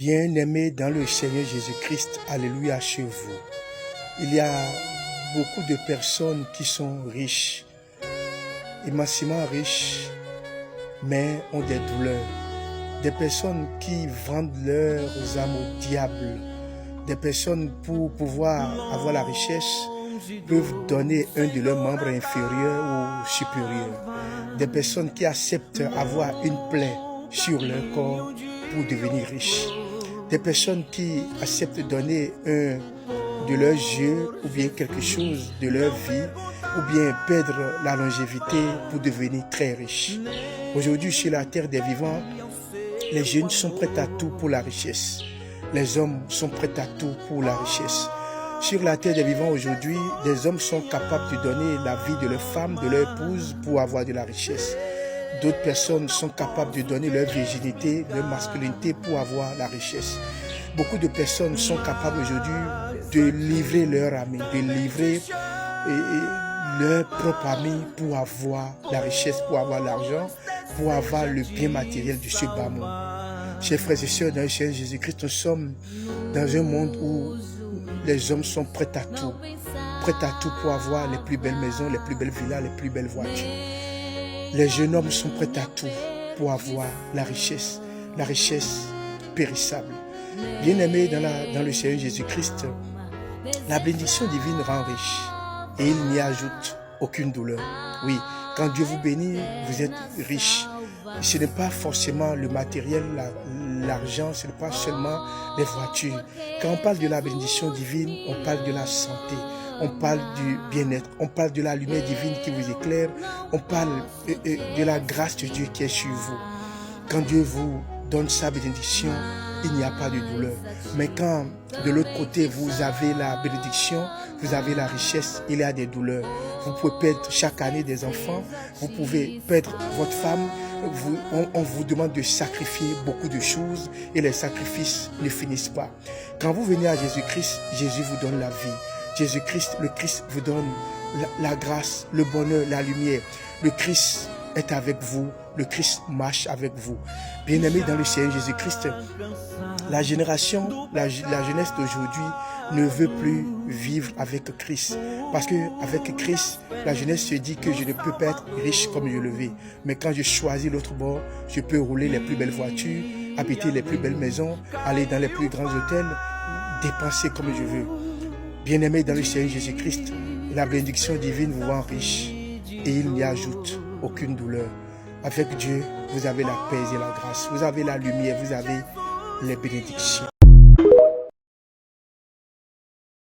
Bien-aimés dans le Seigneur Jésus-Christ, alléluia chez vous. Il y a beaucoup de personnes qui sont riches, immensément riches, mais ont des douleurs. Des personnes qui vendent leurs âmes au diable. Des personnes, pour pouvoir avoir la richesse, peuvent donner un de leurs membres inférieurs ou supérieurs. Des personnes qui acceptent avoir une plaie sur leur corps pour devenir riches. Des personnes qui acceptent donner un de leurs yeux ou bien quelque chose de leur vie ou bien perdre la longévité pour devenir très riches. Aujourd'hui, sur la terre des vivants, les jeunes sont prêts à tout pour la richesse. Les hommes sont prêts à tout pour la richesse. Sur la terre des vivants aujourd'hui, des hommes sont capables de donner la vie de leur femme, de leur épouse pour avoir de la richesse. D'autres personnes sont capables de donner leur virginité, leur masculinité pour avoir la richesse. Beaucoup de personnes sont capables aujourd'hui de livrer leur ami, de livrer leur propre ami pour avoir la richesse, pour avoir l'argent, pour avoir le bien matériel de ce bas monde. Chers frères et sœurs, dans le Seigneur Jésus-Christ, nous sommes dans un monde où les hommes sont prêts à tout pour avoir les plus belles maisons, les plus belles villas, les plus belles voitures. Les jeunes hommes sont prêts à tout pour avoir la richesse périssable. Bien-aimés dans le Seigneur Jésus-Christ, la bénédiction divine rend riche et il n'y ajoute aucune douleur. Oui, quand Dieu vous bénit, vous êtes riche. Ce n'est pas forcément le matériel, l'argent, ce n'est pas seulement les voitures. Quand on parle de la bénédiction divine, on parle de la santé. On parle du bien-être, on parle de la lumière divine qui vous éclaire, on parle de la grâce de Dieu qui est sur vous. Quand Dieu vous donne sa bénédiction, il n'y a pas de douleur. Mais quand de l'autre côté, vous avez la bénédiction, vous avez la richesse, il y a des douleurs. Vous pouvez perdre chaque année des enfants, vous pouvez perdre votre femme, on vous demande de sacrifier beaucoup de choses et les sacrifices ne finissent pas. Quand vous venez à Jésus-Christ, Jésus vous donne la vie. Jésus-Christ, le Christ vous donne la grâce, le bonheur, la lumière. Le Christ est avec vous, le Christ marche avec vous. Bien-aimés dans le Seigneur Jésus-Christ, la jeunesse d'aujourd'hui ne veut plus vivre avec Christ. Parce qu'avec Christ, la jeunesse se dit que je ne peux pas être riche comme je le veux. Mais quand je choisis l'autre bord, je peux rouler les plus belles voitures, habiter les plus belles maisons, aller dans les plus grands hôtels, dépenser comme je veux. Bien-aimés dans le Seigneur Jésus-Christ, la bénédiction divine vous rend riche et il n'y ajoute aucune douleur. Avec Dieu, vous avez la paix et la grâce, vous avez la lumière, vous avez les bénédictions.